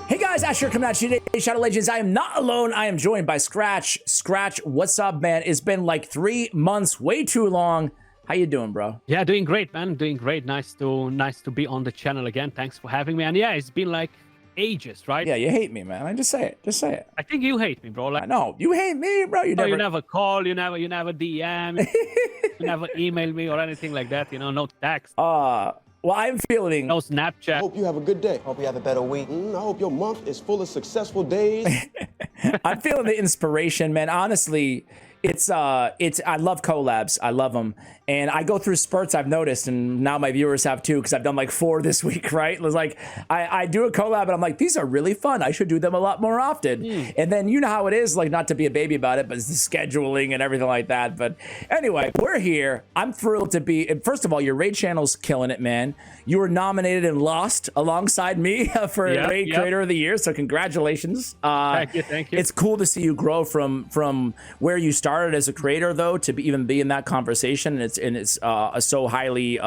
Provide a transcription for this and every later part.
Hey guys, Asher coming at you today, Shadow Legends. I am not alone. I am joined by Skratch. Skratch, what's up, man? It's been like 3 months, way too long. How you doing, bro? Yeah, doing great, man. Doing great. Nice to be on the channel again. Thanks for having me. And yeah, it's been like ages, right? Yeah, you hate me, man. I just say it. Just say it. I think you hate me, bro. Like, I know you hate me, bro. You never call. You never DM. You never email me or anything like that. You know, no text. Well, I'm feeling No Snapchat. Hope you have a good day. Hope you have a better week. I hope your month is full of successful days. I'm feeling the inspiration, man. Honestly, it's I love collabs. I love them. And I go through spurts, I've noticed, and now my viewers have too, because I've done like 4 this week, right? It was like I do a collab and I'm like, these are really fun. I should do them a lot more often. And then you know how it is, like, not to be a baby about it, but it's the scheduling and everything like that. But anyway, we're here. I'm thrilled to be, first of all, your raid channel's killing it, man. You were nominated and lost alongside me for Raid Creator of the Year, so congratulations. Thank you. It's cool to see you grow from where you started as a creator, though, to even be in that conversation, and it's so highly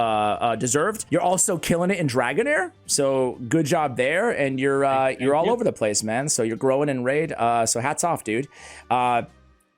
deserved. You're also killing it in Dragonair, so good job there, and you're all over the place, man. So you're growing in Raid, so hats off, dude.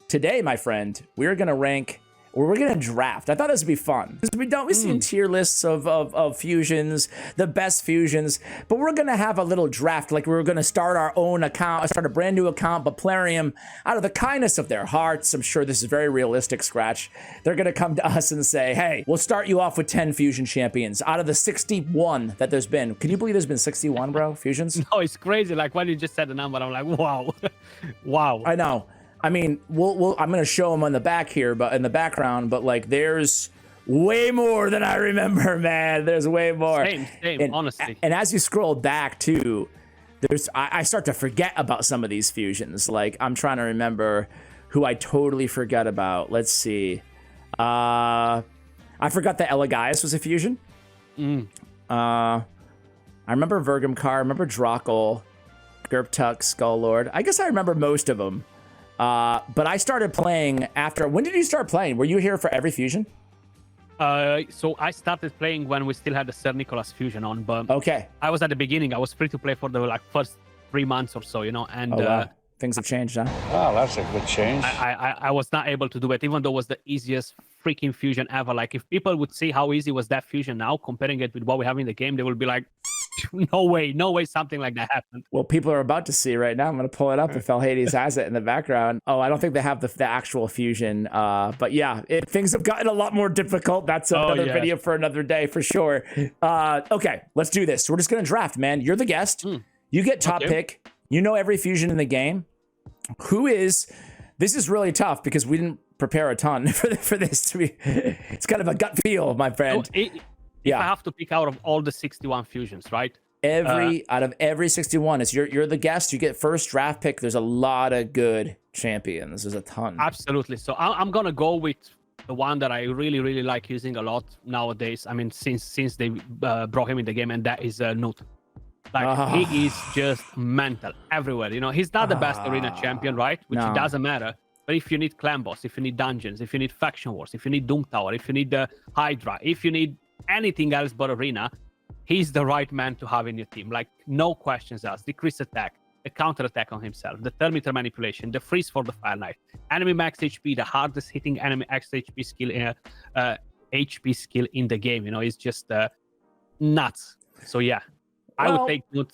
Today, my friend, we're gonna rank. Or we're gonna draft. I thought this would be fun because we see tier lists of fusions, the best fusions, but we're gonna have a little draft. Like we're gonna start our own account, start a brand new account, but Plarium, out of the kindness of their hearts, I'm sure this is very realistic, Skratch, they're gonna come to us and say, hey, we'll start you off with 10 fusion champions out of the 61 that there's been. Can you believe there's been 61, bro, fusions? No, it's crazy. Like when you just said the number, I'm like, wow, wow. I know. I mean, I'm gonna show them on the back here, but in the background, but like there's way more than I remember, man. There's way more. Same, and, honestly. And as you scroll back too, I start to forget about some of these fusions. Like I'm trying to remember who I totally forgot about. Let's see. I forgot that Elegaius was a fusion. I remember Vergamkar, I remember Drockle, Gerptuk, Skull-Lord. I guess I remember most of them. But I started playing after. When did you start playing? Were you here for every fusion? So I started playing when we still had the Sir Nicholas fusion on, but okay. I was at the beginning. I was free to play for the like first 3 months or so, you know, and wow. Things have changed, huh? Wow, that's a good change. I was not able to do it, even though it was the easiest freaking fusion ever. Like if people would see how easy was that fusion now, comparing it with what we have in the game, they would be like, no way something like that happened. Well, people are about to see right now. I'm going to pull it up if El Hades has it in the background. Oh, I don't think they have the actual fusion. But yeah, things have gotten a lot more difficult. That's another video for another day for sure. Okay, let's do this. We're just going to draft, man. You're the guest. You get top pick. You know every fusion in the game. This is really tough because we didn't prepare a ton for this to be. It's kind of a gut feel, my friend. If I have to pick out of all the 61 fusions, right? Out of every 61, you're the guest. You get first draft pick. There's a lot of good champions. There's a ton. Absolutely. So I'm gonna go with the one that I really like using a lot nowadays. I mean, since they brought him in the game, and that is Newt. Like he is just mental everywhere. You know, he's not the best arena champion, right? Which it doesn't matter. But if you need clan boss, if you need dungeons, if you need faction wars, if you need Doom Tower, if you need the Hydra, if you need anything else but arena, he's the right man to have in your team. Like no questions asked. Decrease attack, a counter attack on himself, the thermometer manipulation, the freeze for the Fire Knight, enemy max HP, the hardest hitting enemy max HP skill in the game. You know, it's just nuts. So yeah, I would take Newt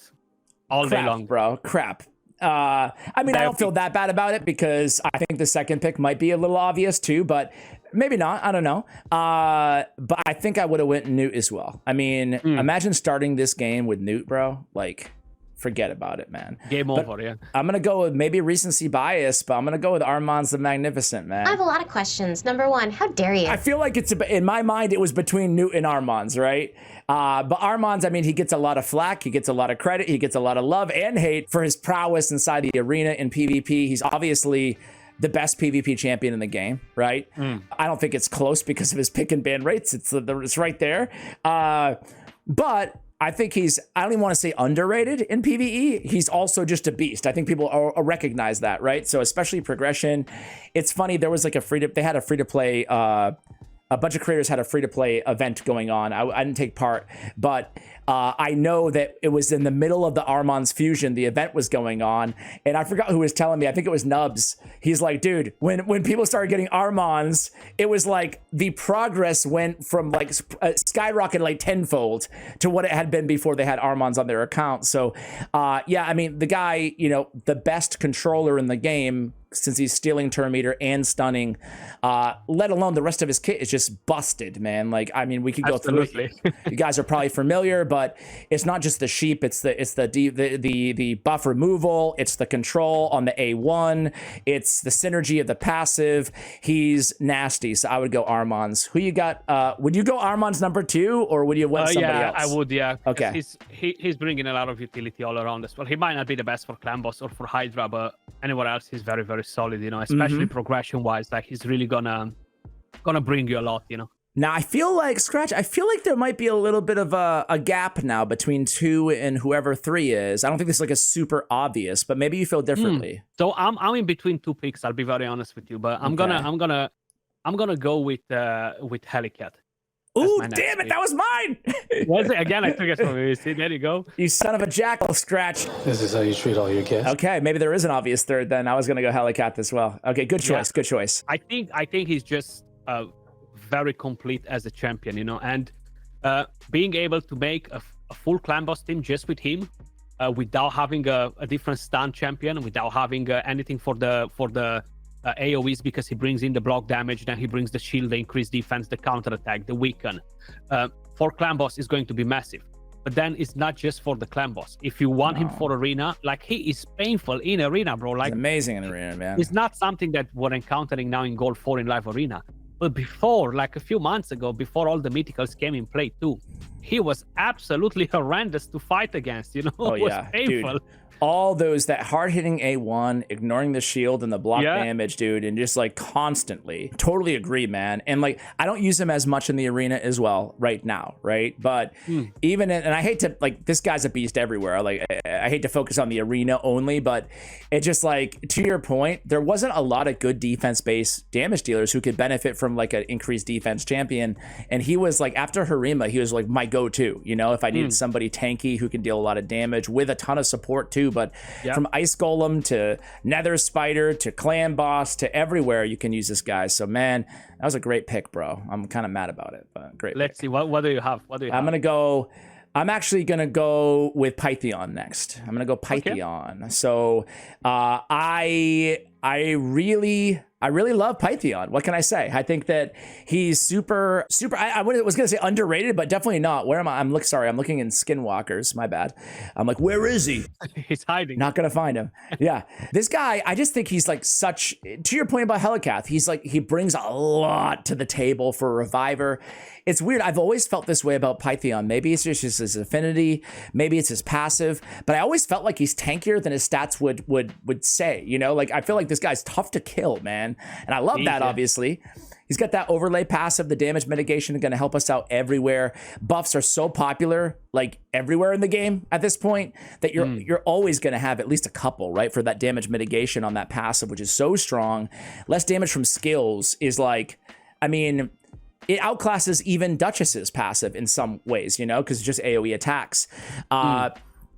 all day long, bro. Crap. I mean, I don't feel that bad about it because I think the second pick might be a little obvious too, but maybe not. I don't know. But I think I would have went Newt as well. I mean, imagine starting this game with Newt, bro. Like, forget about it, man. Game over, yeah. I'm going to go with maybe recency bias, but I'm going to go with Armand's the Magnificent, man. I have a lot of questions. Number one, how dare you? I feel like in my mind, it was between Newt and Armand's, right? But Armand's, I mean, he gets a lot of flack. He gets a lot of credit. He gets a lot of love and hate for his prowess inside the arena in PvP. He's obviously the best PvP champion in the game, right? I don't think it's close because of his pick and ban rates. It's right there. But I think I don't even want to say underrated in PvE. He's also just a beast. I think people recognize that, right? So especially progression. It's funny, there was like they had a free to play a bunch of creators had a free-to-play event going on. I didn't take part, but I know that it was in the middle of the Armand's Fusion. The event was going on, and I forgot who was telling me. I think it was Nubs. He's like, dude, when people started getting Armands, it was like the progress went from like skyrocketed like tenfold to what it had been before they had Armands on their account. So, yeah, I mean, the guy, you know, the best controller in the game, since he's stealing turn meter and stunning, let alone the rest of his kit is just busted, man. Like, I mean, we could go through it. You guys are probably familiar, but it's not just the sheep. It's the buff removal. It's the control on the A1. It's the synergy of the passive. He's nasty. So I would go Armand's. Who you got? Would you go Armand's number 2, or would you win somebody else? I would, yeah. Okay. He's bringing a lot of utility all around as well. He might not be the best for Clan Boss or for Hydra, but anywhere else he's very, very solid, you know, especially progression wise. Like, he's really gonna bring you a lot, you know. Now I feel like Skratch, there might be a little bit of a gap now between 2 and whoever 3 is. I don't think this is like a super obvious, but maybe you feel differently. So I'm in between 2 picks, I'll be very honest with you, but I'm gonna go with Helicat. Ooh, damn it, that was mine. Was it? Again, I took it from you. See, there you go. You son of a jackal, Skratch. This is how you treat all your guests. Okay, maybe there is an obvious third then. I was gonna go Helicat as well. Okay, good choice, good choice. I think he's just very complete as a champion, you know, and being able to make a full Clan Boss team just with him, without having a different stun champion, without having anything for the AoEs, because he brings in the block damage, then he brings the shield, the increased defense, the counter attack, the weaken. For Clan Boss is going to be massive. But then it's not just for the Clan Boss. If you want him for Arena, like, he is painful in Arena, bro. Like, he's amazing in Arena, man. It's not something that we're encountering now in Gold 4 in Live Arena. But before, like a few months ago, before all the mythicals came in play too, he was absolutely horrendous to fight against, you know. Oh, it was yeah, painful. dude. All those, that hard-hitting A1, ignoring the shield and the block damage, dude, and just like constantly. Totally agree, man. And like, I don't use him as much in the arena as well right now, right? But even in, and I hate to, like, this guy's a beast everywhere. Like, I hate to focus on the arena only, but it just, like, to your point, there wasn't a lot of good defense-based damage dealers who could benefit from like an increased defense champion. And he was like, after Harima, he was like my go-to, you know, if I needed somebody tanky who can deal a lot of damage with a ton of support too. But from Ice Golem to Nether Spider to Clan Boss to everywhere, you can use this guy. So, man, that was a great pick, bro. I'm kind of mad about it, but great. Let's see. What do you have? I'm actually going to go with Pythion next. I'm going to go Pythion. Okay. So I really love Pythion. What can I say? I think that he's super. I was going to say underrated, but definitely not. Where am I? I'm looking in Skinwalkers. My bad. I'm like, where is he? He's hiding. Not going to find him. Yeah. This guy, I just think he's like such, to your point about Helicath, he's like, he brings a lot to the table for a reviver. It's weird. I've always felt this way about Pythion. Maybe it's just his affinity. Maybe it's his passive. But I always felt like he's tankier than his stats would say. You know, like, I feel like this guy's tough to kill, man. And I love that, obviously. He's got that overlay passive, the damage mitigation is going to help us out everywhere. Buffs are so popular, like everywhere in the game at this point, that you're always going to have at least a couple, right? For that damage mitigation on that passive, which is so strong. Less damage from skills is like, I mean, it outclasses even Duchess's passive in some ways, you know, because it's just AoE attacks.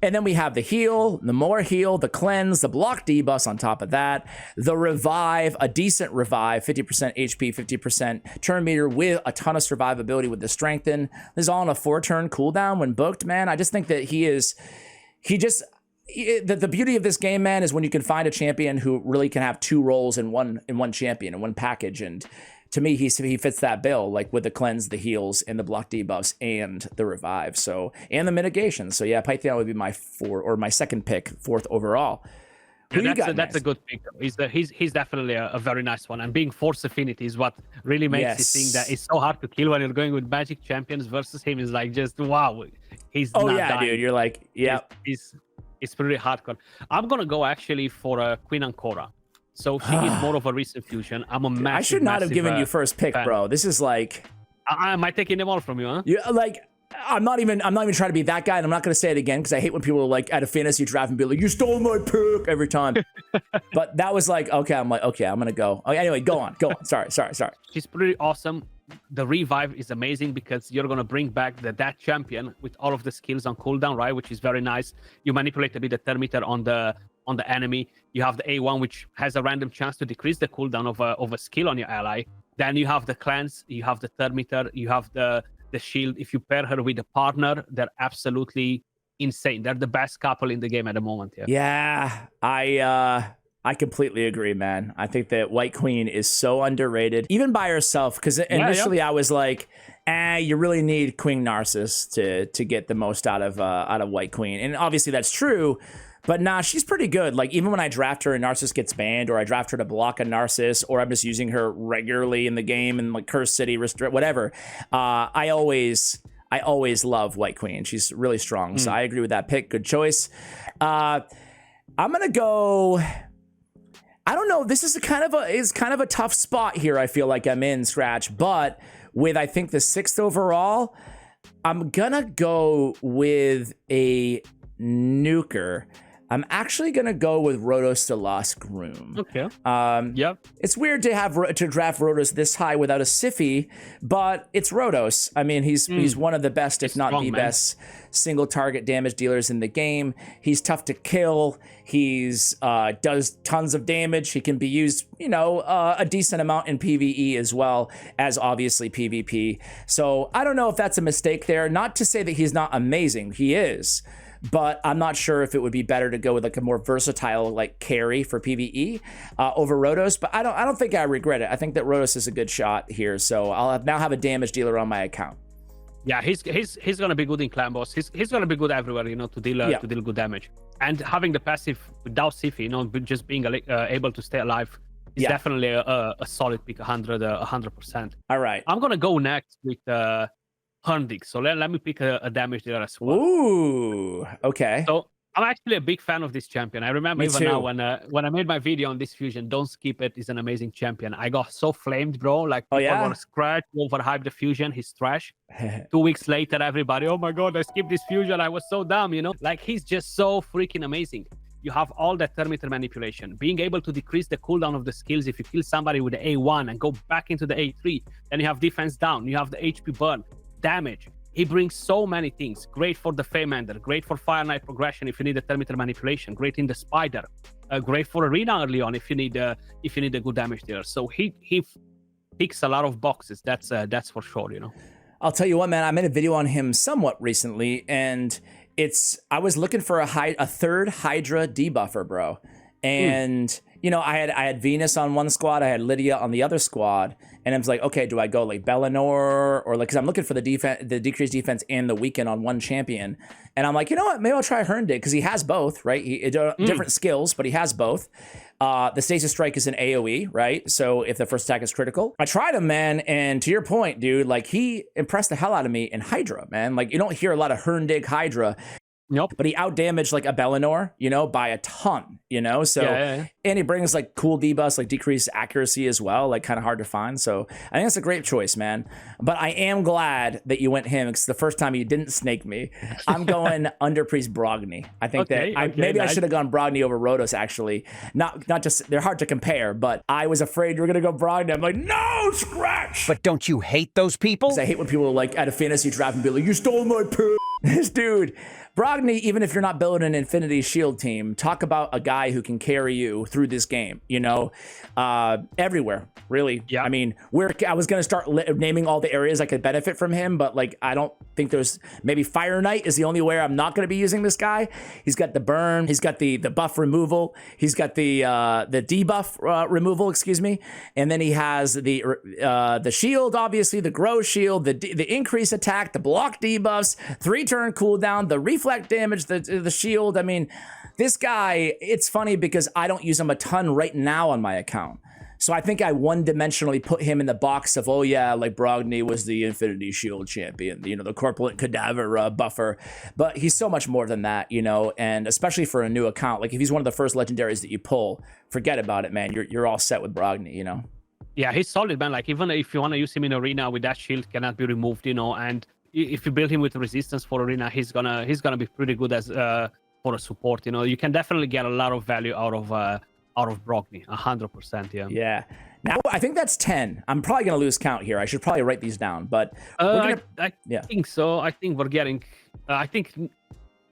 And then we have the heal, the more heal, the cleanse, the block debuffs on top of that, the revive, a decent revive, 50% HP, 50% turn meter with a ton of survivability with the strengthen. This is all on a 4-turn cooldown when booked, man. I just think that the beauty of this game, man, is when you can find a champion who really can have 2 roles in one champion, in one package. And to me, he fits that bill, like with the cleanse, the heals, and the block debuffs, and the revive. So, and the mitigation. So yeah, Pythion would be my second pick, 4th overall. That's a good pick. He's definitely a very nice one. And being force affinity is what really makes you think that it's so hard to kill when you're going with magic champions versus him. Is like, just wow, he's not dying. Dude, you're like, yeah, it's pretty hardcore. I'm gonna go actually for Queen Ancora. So she is more of a recent fusion. I'm a massive. I should not have given you first pick, fan. Bro. This is like, am I taking them all from you, huh? Yeah, like, I'm not even trying to be that guy, and I'm not going to say it again because I hate when people are like at a fantasy draft and be like, "You stole my pick" every time. But that was like, okay, I'm like, okay, I'm gonna go. Okay, anyway, go on. Sorry. She's pretty awesome. the revive is amazing because you're gonna bring back that champion with all of the skills on cooldown, right? Which is very nice. You manipulate a bit the thermometer on the enemy. You have the A1, which has a random chance to decrease the cooldown of a skill on your ally. Then you have the cleanse, you have the thermometer, you have the shield. If you pair her with a partner, they're absolutely insane. They're the best couple in the game at the moment. Yeah, I completely agree, man. I think that White Queen is so underrated, even by herself. Because initially I was like, you really need Queen Narcissus to get the most out of White Queen, and obviously that's true. But nah, she's pretty good. Like, even when I draft her and Narcissus gets banned, or I draft her to block a Narcissus, or I'm just using her regularly in the game and like Curse City, Restrict, whatever, I always love White Queen. She's really strong. So I agree with that pick. Good choice. I'm gonna go. I don't know. This is kind of a tough spot here. I feel like I'm in, Skratch, but with I think the 6th overall, I'm gonna go with a nuker. I'm actually gonna go with Rotos the Lost Groom. Okay. Yep. It's weird to draft Rotos this high without a Siffy, but it's Rotos. I mean, he's one of the best, if not the best, single target damage dealers in the game. He's tough to kill. He's does tons of damage. He can be used, a decent amount in PvE as well as obviously PvP. So I don't know if that's a mistake there. Not to say that he's not amazing. He is. But I'm not sure if it would be better to go with like a more versatile like carry for PvE over Rotos. But I don't think I regret it. I think that Rotos is a good shot here. So I'll now have a damage dealer on my account. Yeah, he's gonna be good in clan boss. He's gonna be good everywhere, to deal good damage. And having the passive without Siffy, just being able to stay alive is definitely a solid pick, 100%. All right, I'm gonna go next with Hundig. So let me pick a damage dealer as well. Ooh, okay. So I'm actually a big fan of this champion. I remember now when I made my video on this fusion, Don't Skip It is an amazing champion. I got so flamed, bro. Like, people were Skratch, overhyped the fusion. He's trash. 2 weeks later, everybody, oh my God, I skipped this fusion. I was so dumb, Like, he's just so freaking amazing. You have all that thermometer manipulation, being able to decrease the cooldown of the skills. If you kill somebody with the A1 and go back into the A3, then you have defense down. You have the HP burn. Damage. He brings so many things. Great for the Feymander, great for Fire Knight progression if you need a thermometer manipulation, great in the Spider, great for Arena early on if you need a good damage dealer. So he ticks a lot of boxes. That's for sure. I'll tell you what, man. I made a video on him somewhat recently, and I was looking for a third Hydra debuffer, bro, and. I had Venus on one squad, I had Lydia on the other squad, and I was like, okay, do I go like Bellinor or like, because I'm looking for the decreased defense and the weaken on one champion, and I'm like, you know what, maybe I'll try Herndig because he has both, right? Different skills, but he has both. The Stasis Strike is an AoE, right? So if the first attack is critical, I tried him, man, and to your point, dude, like he impressed the hell out of me in Hydra, man. Like you don't hear a lot of Herndig Hydra. Nope. But he outdamaged like a Bellinor, by a ton, So, and he brings like cool debuffs, like decreased accuracy as well, like kind of hard to find. So I think that's a great choice, man. But I am glad that you went him because the first time you didn't snake me. I'm going Underpriest Brogni. I think maybe I should have gone Brogni over Rotos actually. Not just, they're hard to compare, but I was afraid you were going to go Brogni. I'm like, no, Skratch. But don't you hate those people? I hate when people are like at a fantasy draft and be like, you stole my pick. This dude, Brogni, even if you're not building an Infinity Shield team, talk about a guy who can carry you through this game, everywhere, really. Yeah. I mean, I was going to start naming all the areas I could benefit from him, but like, I don't think maybe Fire Knight is the only way I'm not going to be using this guy. He's got the burn. He's got the buff removal. He's got the debuff removal, excuse me. And then he has the shield, obviously, the grow shield, the increase attack, the block debuffs, 3-turn cooldown, the reflect damage, the shield. I mean, this guy, it's funny because I don't use him a ton right now on my account. So I think I one-dimensionally put him in the box of, oh yeah, like Brogni was the Infinity Shield champion, the corpulent cadaver buffer. But he's so much more than that, and especially for a new account. Like if he's one of the first legendaries that you pull, forget about it, man. You're all set with Brogni, Yeah, he's solid, man. Like even if you want to use him in Arena with that shield cannot be removed, and if you build him with resistance for Arena, he's gonna be pretty good as for a support. You can definitely get a lot of value out of out of Brogni, 100%. Yeah. Yeah. Now I think that's 10. I'm probably gonna lose count here. I should probably write these down, but I think so. I think we're getting. I think.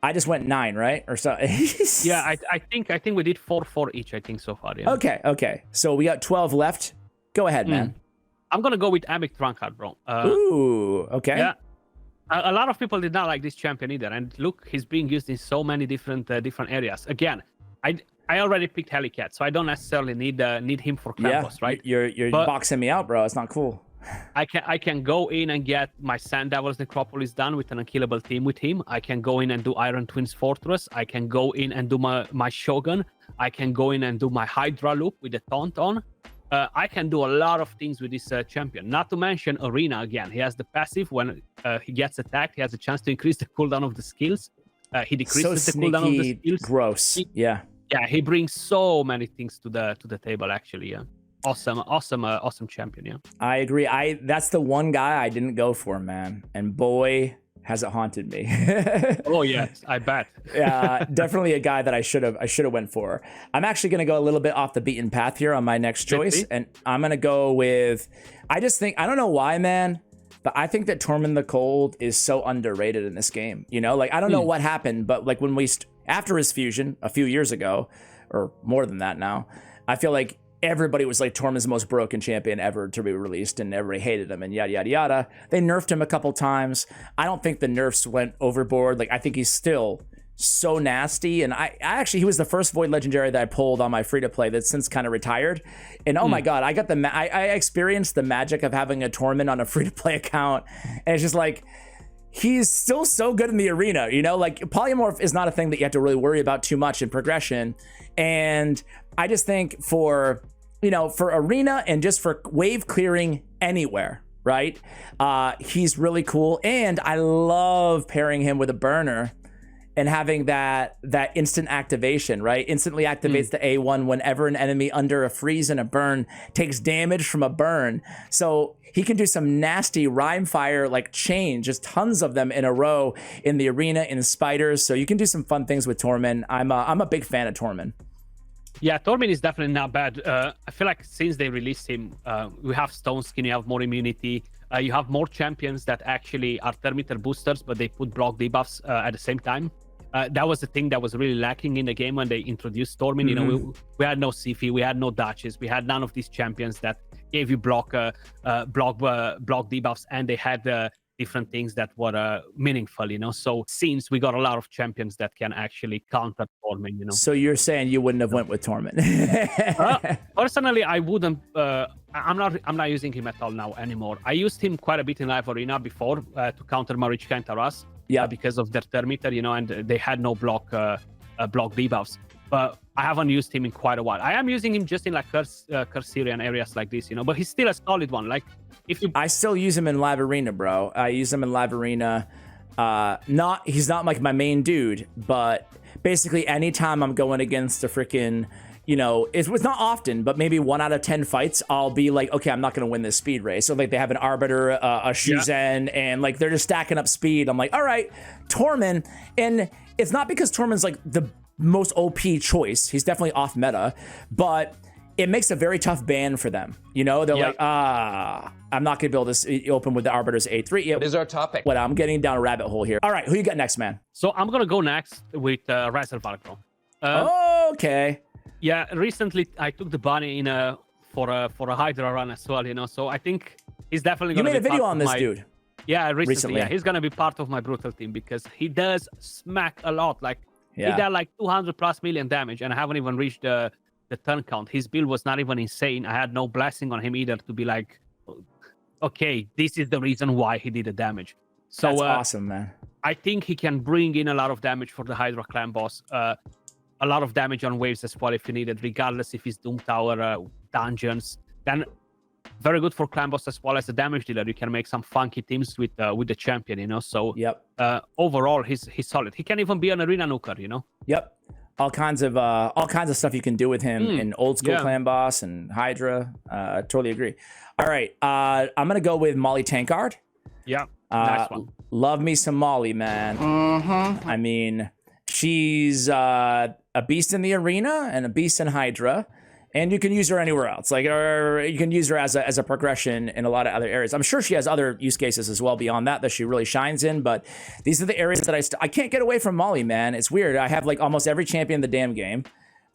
I just went 9, right? Or so. Yeah, I think we did 4 each. I think so far. Yeah. Okay. So we got 12 left. Go ahead, man. I'm gonna go with Amic Drunkard, bro. Ooh. Okay. Yeah. A lot of people did not like this champion either, and look, he's being used in so many different areas. Again, I already picked Helicat, so I don't necessarily need him for clan boss, right? You're boxing me out, bro. It's not cool. I can go in and get my Sand Devils Necropolis done with an unkillable team with him. I can go in and do Iron Twins Fortress. I can go in and do my Shogun. I can go in and do my Hydra loop with the taunt on. I can do a lot of things with this champion. Not to mention Arena again. He has the passive when he gets attacked. He has a chance to increase the cooldown of the skills. He decreases the cooldown of the skills. Gross. Yeah, he brings so many things to the table. Actually, yeah. Awesome champion. Yeah, I agree. That's the one guy I didn't go for, man. And boy, has it haunted me. Oh yes, I bet. Yeah, definitely a guy that I should have went for. I'm actually going to go a little bit off the beaten path here on my next choice, and I'm going to go with. I don't know why, man, but I think that Tormund the Cold is so underrated in this game. You know, like I don't know what happened, but like when after his fusion a few years ago, or more than that now, I feel like everybody was like Tormund's the most broken champion ever to be released, and everybody hated him and yada yada yada. They nerfed him a couple times. I don't think the nerfs went overboard. Like I think he's still so nasty, and I actually he was the first Void Legendary that I pulled on my free to play that's since kind of retired. And oh my god, I got I experienced the magic of having a Tormund on a free to play account, and it's just like he's still so good in the arena. You know, like polymorph is not a thing that you have to really worry about too much in progression. And I just think for arena and just for wave clearing anywhere, right? He's really cool. And I love pairing him with a burner and having that instant activation, right? Instantly activates the A1 whenever an enemy under a freeze and a burn takes damage from a burn. So he can do some nasty rhyme fire like chain, just tons of them in a row in the arena, in spiders. So you can do some fun things with Tormund. I'm a big fan of Tormund. Yeah, Tormund is definitely not bad. I feel like since they released him, we have Stone Skin, you have more immunity, you have more champions that actually are thermitter boosters, but they put block debuffs at the same time. That was the thing that was really lacking in the game when they introduced Tormund. You know, we had no Sifi, we had no Duchess, we had none of these champions that gave you block debuffs, and they had different things that were meaningful, you know. So since we got a lot of champions that can actually counter Tormund, you know. So you're saying you wouldn't have went with Tormund? Personally, I wouldn't. I'm not using him at all now anymore. I used him quite a bit in live arena before to counter Marichka and Taras. Yeah, because of their thermitter, you know, and they had no block debuffs. But I haven't used him in quite a while. I am using him just in like Curse Syrian areas like this, you know. But he's still a solid one. Like I still use him in live arena, bro. I use him in live arena. He's not like my main dude, but basically anytime I'm going against a freaking, you know, it's not often, but maybe 1 out of 10 fights, I'll be like, okay, I'm not going to win this speed race. So like they have an Arbiter, a Shuzen, and like they're just stacking up speed. I'm like, all right, Tormund. And it's not because Tormund's like the most OP choice. He's definitely off meta, but it makes a very tough ban for them. You know, they're like, I'm not going to build this open with the Arbiter's A3. What is our topic? What I'm getting down a rabbit hole here. All right, who you got next, man? So I'm going to go next with Reservoir, bro. Okay. Yeah, recently I took the bunny in for a Hydra run as well, you know. So I think he's definitely going to be. You made a video on this dude. Yeah, recently. Yeah, he's going to be part of my brutal team because he does smack a lot. Like he did like 200+ million damage, and I haven't even reached the turn count. His build was not even insane. I had no blessing on him either to be like, okay, this is the reason why he did the damage. So that's awesome, man. I think he can bring in a lot of damage for the Hydra clan boss. A lot of damage on waves as well if you need it, regardless if it's Doom Tower, dungeons. Then very good for clan boss as well as a damage dealer. You can make some funky teams with the champion, you know. So overall, he's solid. He can even be an arena nuker, you know. Yep. All kinds of stuff you can do with him in old school clan boss and Hydra. Totally agree. All right, I'm gonna go with Molly Tankard. Yeah, nice one. Love me some Molly, man. I mean, She's a beast in the arena and a beast in Hydra. And you can use her anywhere else, like, or you can use her as a progression in a lot of other areas. I'm sure she has other use cases as well beyond that she really shines in. But these are the areas that I can't get away from Molly, man. It's weird. I have like almost every champion in the damn game,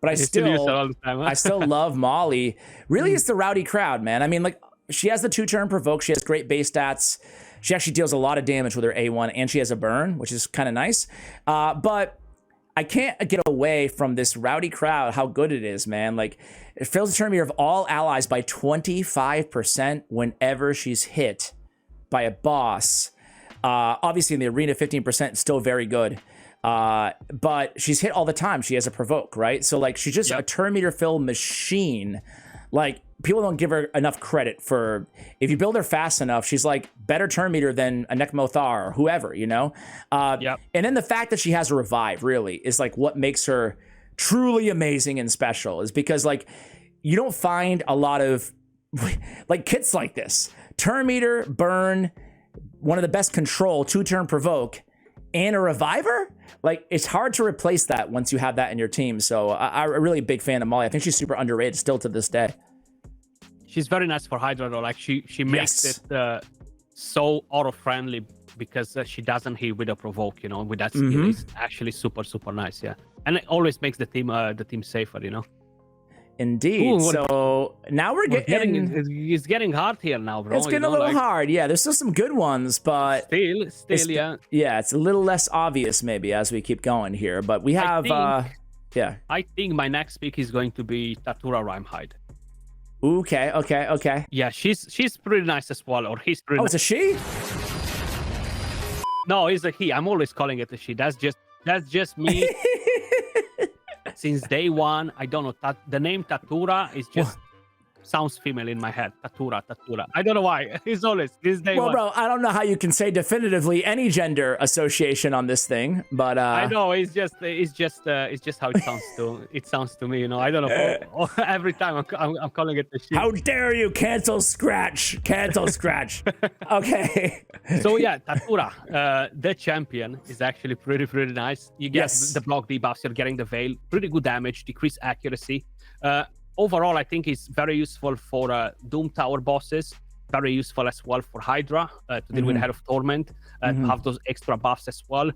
but I still use her all the time, huh? I still love Molly. Really, it's the rowdy crowd, man. I mean, like, she has the 2-turn provoke. She has great base stats. She actually deals a lot of damage with her A1, and she has a burn, which is kind of nice. But I can't get away from this rowdy crowd, how good it is, man. Like, it fills the turn meter of all allies by 25% whenever she's hit by a boss. Obviously, in the arena, 15% is still very good. But she's hit all the time. She has a provoke, right? So, like, she's just a turn meter fill machine. Like, people don't give her enough credit for, if you build her fast enough, she's like better turn meter than a Nekmothar or whoever, you know? And then the fact that she has a revive really is like what makes her truly amazing and special, is because like you don't find a lot of like kits like this. Turn meter, burn, one of the best control, 2-turn provoke, and a reviver. Like, it's hard to replace that once you have that in your team. So I'm a really big fan of Molly. I think she's super underrated still to this day. She's very nice for Hydra though. Like she makes it so auto-friendly because she doesn't hit with a provoke, you know, with that skill. It's actually super, super nice, yeah. And it always makes the team safer, you know. Indeed. Ooh, so now we're getting it's getting hard here now, bro. It's getting a little hard. Yeah, there's still some good ones, but still, yeah. Yeah, it's a little less obvious maybe as we keep going here. But we have I think my next pick is going to be Tatura Rhymehide. Okay. Yeah, she's pretty nice as well, or he's pretty nice. It's a she? No, it's a he. I'm always calling it a she. That's just me. Since day one, I don't know. The name Tatura is just sounds female in my head. Tatura. I don't know why. It's always this day one. Well, bro, I don't know how you can say definitively any gender association on this thing, but I know it's just how it sounds to me. You know, I don't know. Every time I'm calling it the shit. How dare you cancel Skratch? Cancel Skratch. Okay. So yeah, Tatura, the champion, is actually pretty nice. You get the block debuffs. You're getting the veil. Pretty good damage. Decreased accuracy. Overall, I think it's very useful for Doom Tower bosses. Very useful as well for Hydra to deal with Head of Torment. To have those extra buffs as well.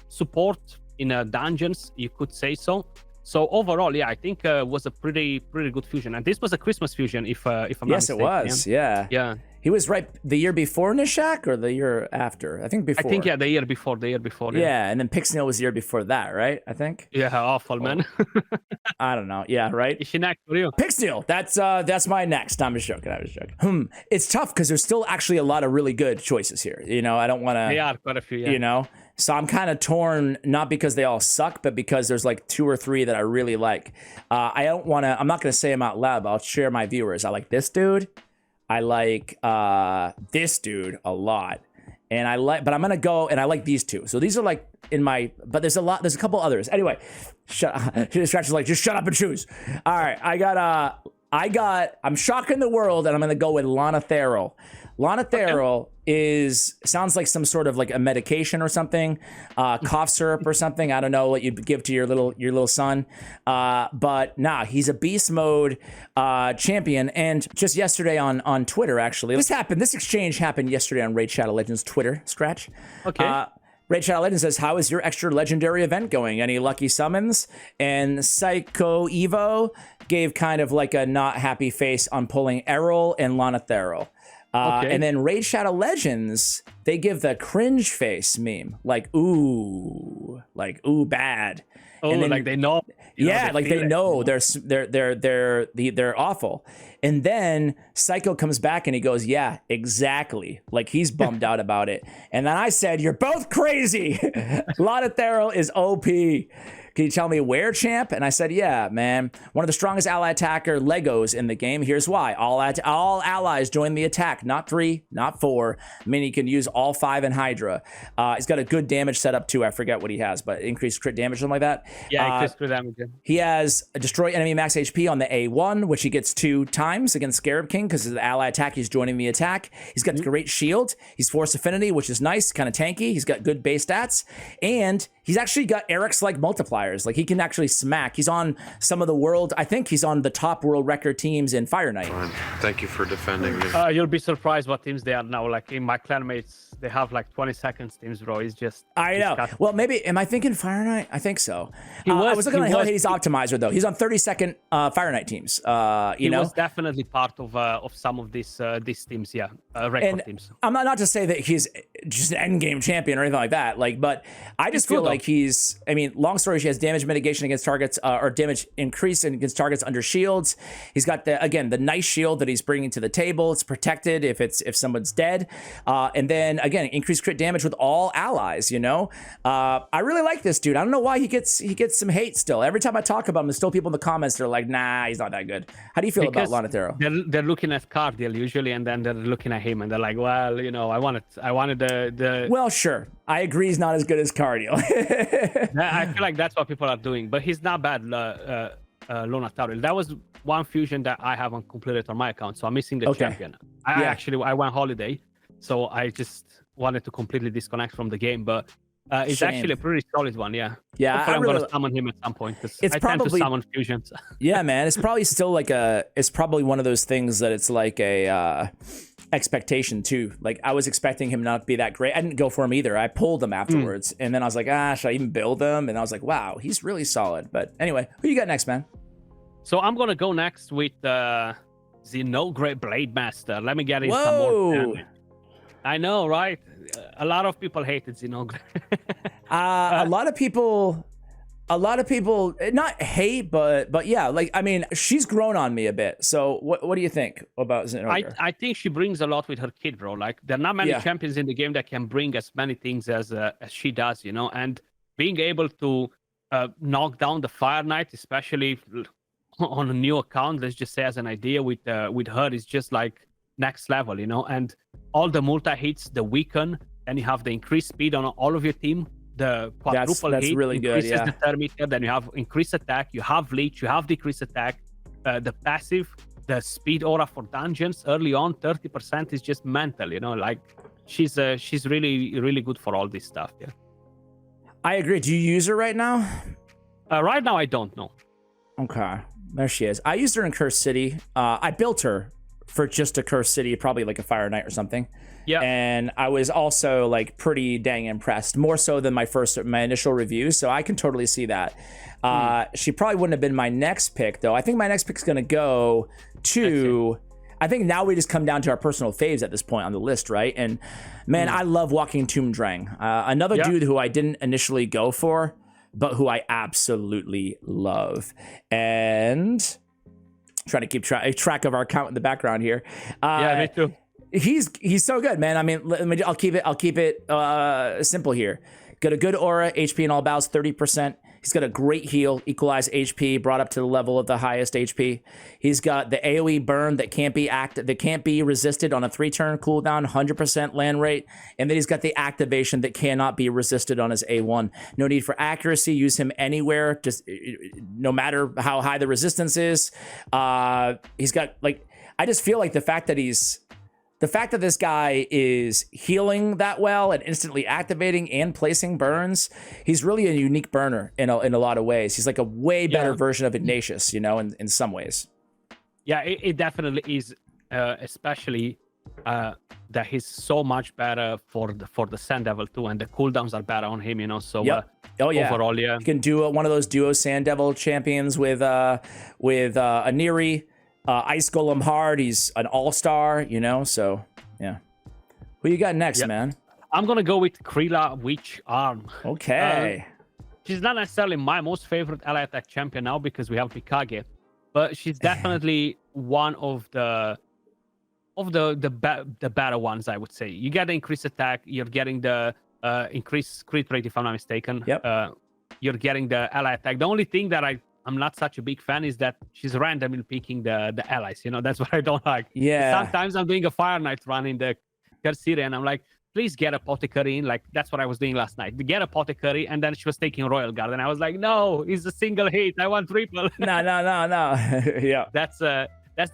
Support in dungeons, you could say so. So overall, yeah, I think was a pretty good fusion. And this was a Christmas fusion, if I'm not mistaken. Yes, it was. Yeah. He was right the year before Nishak or the year after? I think before. I think, the year before. Yeah, and then Pixnil was the year before that, right? I think. Yeah, awful, man. I don't know. Yeah, right? Is she next for you? Pixnil, that's my next. I'm just joking. It's tough because there's still actually a lot of really good choices here. You know, I don't want to... They are quite a few, yeah. You know? So I'm kind of torn, not because they all suck, but because there's like 2 or 3 that I really like. I'm not going to say them out loud, but I'll share my viewers. I like this dude. I like this dude a lot. But I'm going to go, and I like these 2. So these are like but there's a couple others. Anyway, Skratch is like, just shut up and choose. All right, I'm shocking the world, and I'm going to go with Lana Therrell. Lana Therrell sounds like some sort of like a medication or something, cough syrup or something. I don't know what you'd give to your little son. But nah, he's a beast mode champion. And just yesterday on Twitter, actually, this exchange happened yesterday on Raid Shadow Legends Twitter, Skratch. Okay. Raid Shadow Legends says, how is your extra legendary event going? Any lucky summons? And Psycho Evo gave kind of like a not happy face on pulling Errol and Lana Therrell. And then Raid Shadow Legends, they give the cringe face meme, like ooh bad. Oh, and then, like they know. Yeah, like they know they're awful. And then Psycho comes back and he goes, yeah, exactly. Like he's bummed out about it. And then I said, you're both crazy. Lana Therrell is OP. Can you tell me where, champ? And I said, yeah, man. One of the strongest ally attacker Legos in the game. Here's why. All allies join the attack. Not 3, not 4. Meaning he can use all 5 in Hydra. He's got a good damage setup too. I forget what he has, but increased crit damage, something like that. Yeah, increased crit damage. He has a destroy enemy max HP on the A1, which he gets 2 times against Scarab King because of the ally attack. He's joining the attack. He's got great shield. He's Force Affinity, which is nice, kind of tanky. He's got good base stats. And He's actually got Eric's like multipliers. Like he can actually smack. He's on some of the world. I think he's on the top world record teams in Fire Knight. Thank you for defending me. You'll be surprised what teams they are now. Like in my clanmates, they have like 20 seconds teams, bro. It's just. I know. Well, maybe am I thinking Fire Knight? I think so. I was looking at Hades Optimizer though. He's on 32nd Fire Knight teams. He was definitely part of some of these teams. Yeah, record teams. I'm not to say that he's just an end game champion or anything like that. Like, but I just feel like he's. I mean, long story, she has damage mitigation against targets, or damage increase against targets under shields. He's got the nice shield that he's bringing to the table. It's protected if someone's dead, and then again increased crit damage with all allies. I really like this dude. I don't know why he gets some hate still. Every time I talk about him, there's still people in the comments that are like, nah, he's not that good. How do you feel about Lonatero? They're looking at Cardiel usually, and then they're looking at him, and they're like, well, I wanted the. Well, sure, I agree. He's not as good as Cardiel. I feel like that's what people are doing, but he's not bad. Lonataro. That was one fusion that I haven't completed on my account, so I'm missing the champion. I went holiday, so I just wanted to completely disconnect from the game, but it's actually a pretty solid one. Yeah. Hopefully I'm gonna summon him at some point because I tend to summon fusions. Yeah, man, it's probably still it's probably one of those things that it's like a expectation too. Like I was expecting him not to be that great. I didn't go for him either. I pulled him afterwards, and then I was like, should I even build him? And I was like, wow, he's really solid. But anyway, who you got next, man? So I'm gonna go next with the No Great Blade Master. Let me get in some more damage. I know, right? A lot of people hated Xenogre. A lot of people not hate, but yeah, like I mean, she's grown on me a bit. So what do you think about Xenogre? I think she brings a lot with her kit, bro. Like there are not many champions in the game that can bring as many things as she does, and being able to knock down the Fire Knight, especially on a new account, let's just say as an idea with her, is just like next level, and all the multi hits, the weaken, and you have the increased speed on all of your team. The quadruple that's hit really good. increases the thermometer, then you have increased attack, you have leech, you have decreased attack, the passive, the speed aura for dungeons early on, 30% is just mental, like she's really, really good for all this stuff. Yeah, I agree. Do you use her right now? Right now, I don't know. Okay, there she is. I used her in Cursed City. I built her for just a Cursed City, probably like a Fire Knight or something. Yeah. And I was also like pretty dang impressed, more so than my initial review. So I can totally see that. She probably wouldn't have been my next pick though. I think my next pick is going to go to, I think now we just come down to our personal faves at this point on the list, right? And man, I love Walking Tomb Drang. Another dude who I didn't initially go for, but who I absolutely love. And trying to keep track of our count in the background here. Yeah, me too. He's so good, man. I mean, I'll keep it simple here. Got a good aura, HP in all bows, 30%. He's got a great heal, equalized HP, brought up to the level of the highest HP. He's got the AoE burn that can't be resisted on a 3-turn cooldown, 100% land rate, and then he's got the activation that cannot be resisted on his A1. No need for accuracy. Use him anywhere, just no matter how high the resistance is. He's got I just feel like the fact that this guy is healing that well and instantly activating and placing burns, he's really a unique burner in a lot of ways. He's like a way better version of Ignatius, in some ways. Yeah, it definitely is, especially that he's so much better for the Sand Devil too, and the cooldowns are better on him, So overall, yeah, you can do one of those duo Sand Devil champions with Aniri. Ice Golem hard. He's an all-star, So yeah. Who you got next, man? I'm gonna go with Krila Witch Arm. Okay. She's not necessarily my most favorite ally attack champion now because we have Mikage, but she's definitely one of the better ones, I would say. You get the increased attack. You're getting the increased crit rate, if I'm not mistaken. Yep. You're getting the ally attack. The only thing that I'm not such a big fan is that she's randomly picking the allies. That's what I don't like. Yeah. Sometimes I'm doing a Fire Knight run in the Cursed and I'm like, please get Apothecary in. Like, that's what I was doing last night. Get Apothecary, and then she was taking Royal Guard. And I was like, no, it's a single hit. I want triple. No. Yeah. That's the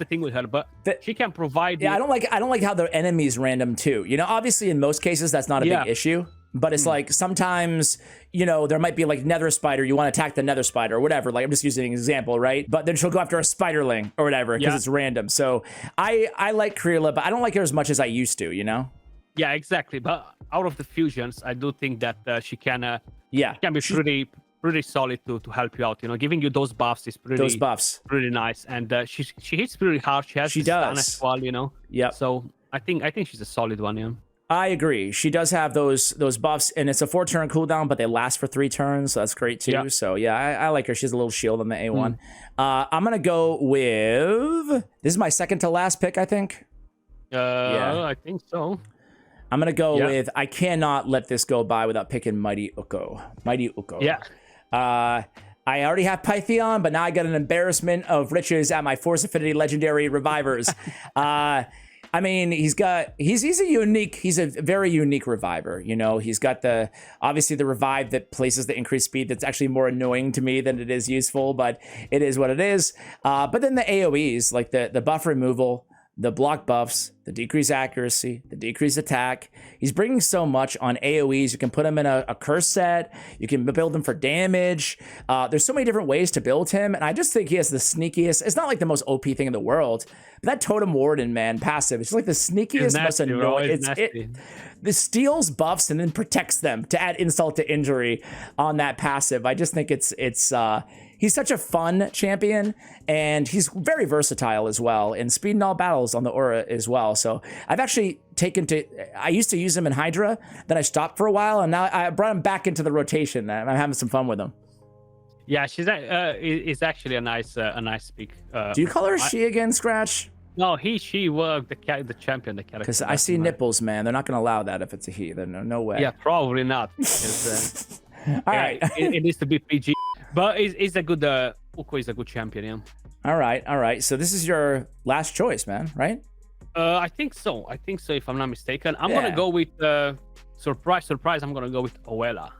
thing with her. But she can provide... Yeah, I don't like how the enemy's random too. Obviously in most cases, that's not a big issue. but it's like sometimes, you know, there might be like nether spider, you want to attack the nether spider or whatever. Like I'm just using an example, right? But then she'll go after a spiderling or whatever because it's random. So I like Krilla, but I don't like her as much as I used to, you know? Yeah, exactly. But out of the fusions, I do think that she can be pretty solid to help you out. You know, giving you those buffs is pretty nice, and she hits pretty hard. She stun as well. You know. Yeah. So I think she's a solid one. Yeah. I agree. She does have those buffs, and it's a 4-turn cooldown, but they last for 3 turns, so that's great too. Yeah. So yeah, I like her. She has a little shield on the A1. I'm gonna go with this is my second to last pick, I think. I think so. I'm gonna go with I cannot let this go by without picking Mighty Uko. Mighty Uko. Yeah. I already have Pythion, but now I got an embarrassment of riches at my Force Affinity Legendary Revivers. I mean, he's a very unique reviver. You know, he's got obviously the revive that places the increased speed. That's actually more annoying to me than it is useful, but it is what it is. But then the AoEs, like the buff removal, the block buffs, the decreased accuracy, the decreased attack. He's bringing so much on AoEs. You can put him in a curse set. You can build him for damage. There's so many different ways to build him, and I just think he has the sneakiest. It's not like the most OP thing in the world, but that Totem Warden, man, passive. It's like the sneakiest, most annoying. This steals buffs and then protects them to add insult to injury on that passive. I just think he's such a fun champion, and he's very versatile as well, and speed in all battles on the aura as well. So I've actually I used to use him in Hydra, then I stopped for a while, and now I brought him back into the rotation. I'm having some fun with him. Yeah, is actually a nice pick. Do you call her she again, Skratch? No, she worked the champion, the character. Because I see nipples, man. They're not going to allow that if it's a he. Then no way. Yeah, probably not. All right. It needs to be PG. But it's a good, Uko is a good champion, yeah. All right. So this is your last choice, man, right? I think so, if I'm not mistaken. I'm going to go with, surprise, I'm going to go with Oela.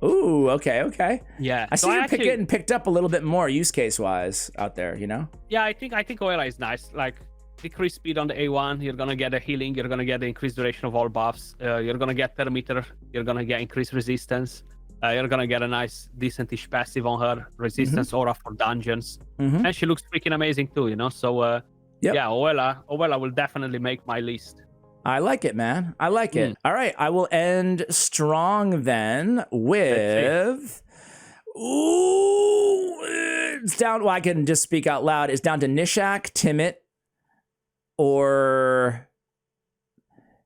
Ooh, okay. Yeah. I see you getting picked up a little bit more use case-wise out there, you know? Yeah, I think Oela is nice. Like, decreased speed on the A1, you're going to get a healing, you're going to get the increased duration of all buffs, you're going to get thermometer, you're going to get increased resistance. You're gonna get a nice, decentish passive on her, resistance aura for dungeons, and she looks freaking amazing too, you know. So yeah, Oela will definitely make my list. I like it, man. I like it. All right, I will end strong then with. Ooh, it's down. Well, I can just speak out loud. It's down to Nishak, Timid, or.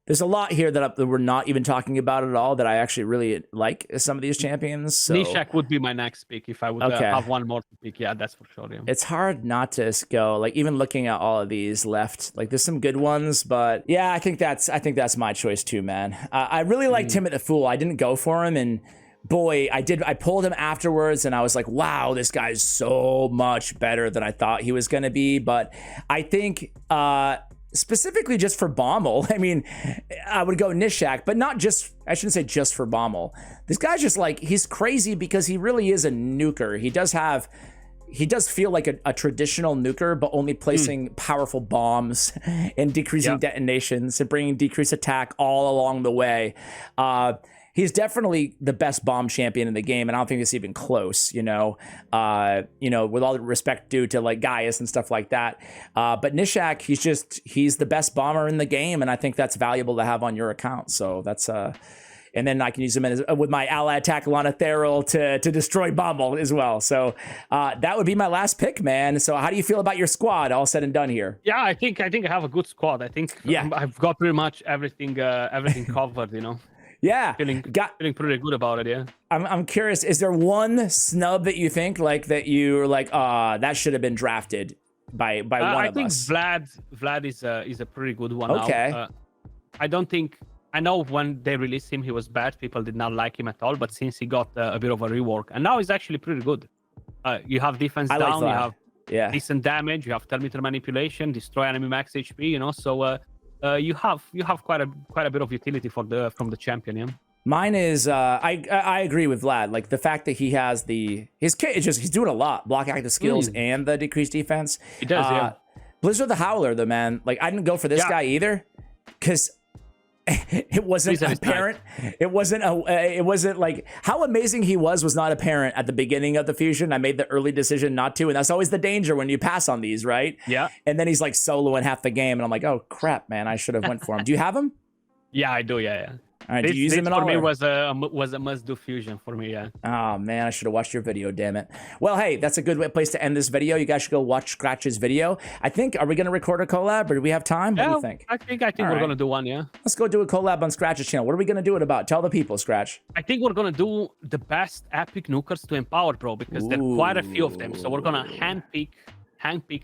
There's a lot here that we're not even talking about at all that I actually really like some of these champions. So. Nishak would be my next pick if I would have one more to pick. Yeah, that's for sure. Yeah. It's hard not to go, like, even looking at all of these left, like there's some good ones, but yeah, I think that's my choice too, man. I really like Timid the Fool. I didn't go for him, and boy, I pulled him afterwards, and I was like, wow, this guy's so much better than I thought he was going to be. But I think, specifically just for Bommel, I mean, I would go Nishak, but not just, I shouldn't say just for Bommel. This guy's just like, he's crazy because he really is a nuker. He does feel like a traditional nuker, but only placing powerful bombs and decreasing detonations and bringing decreased attack all along the way. He's definitely the best bomb champion in the game, and I don't think it's even close, you know, with all the respect due to like Gaius and stuff like that. But Nishak, he's the best bomber in the game, and I think that's valuable to have on your account. So that's and then I can use him with my ally attack Lana Theral to destroy Bommel as well. So that would be my last pick, man. So how do you feel about your squad, all said and done here? Yeah, I think I have a good squad. I think I've got pretty much everything covered, you know. Yeah, feeling pretty good about it. Yeah, I'm curious. Is there one snub that you think like that you're like, that should have been drafted by one of us? I think Vlad is a pretty good one. Okay. Now. I know when they released him, he was bad. People did not like him at all. But since he got a bit of a rework, and now he's actually pretty good. You have defense down. You have decent damage. You have thermometer manipulation, destroy enemy max HP. You know, so. You have quite a bit of utility from the champion, yeah. Mine is I agree with Vlad. Like the fact that he has his kit is just he's doing a lot, block active skills and the decreased defense. He does, yeah. Blizzard the Howler though, man. Like I didn't go for this guy either, because it wasn't Reason is apparent. It wasn't like how amazing he was not apparent at the beginning of the fusion. I made the early decision not to, and that's always the danger when you pass on these, right? Yeah. And then he's like soloing half the game, and I'm like, oh crap, man, I should have went for him. Do you have him? Yeah, I do. Yeah. All right, do you use him at all? For me, or- was a must-do fusion for me. Yeah. Oh man, I should have watched your video. Damn it. Well, hey, that's a good place to end this video. You guys should go watch Skratch's video. I think. Are we gonna record a collab, or do we have time? What do you think? I think All we're right. gonna do one. Yeah. Let's go do a collab on Skratch's channel. What are we gonna do it about? Tell the people, Skratch. I think we're gonna do the best epic nukers to empower, bro, because there are quite a few of them. So we're gonna handpick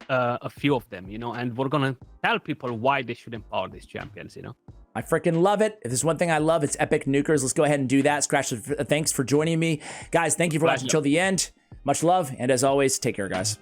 a few of them, you know, and we're gonna tell people why they should empower these champions, you know. I freaking love it. If there's one thing I love, it's epic nukers. Let's go ahead and do that. Skratch, thanks for joining me. Guys, thank you for watching until the end. Much love, and as always, take care, guys.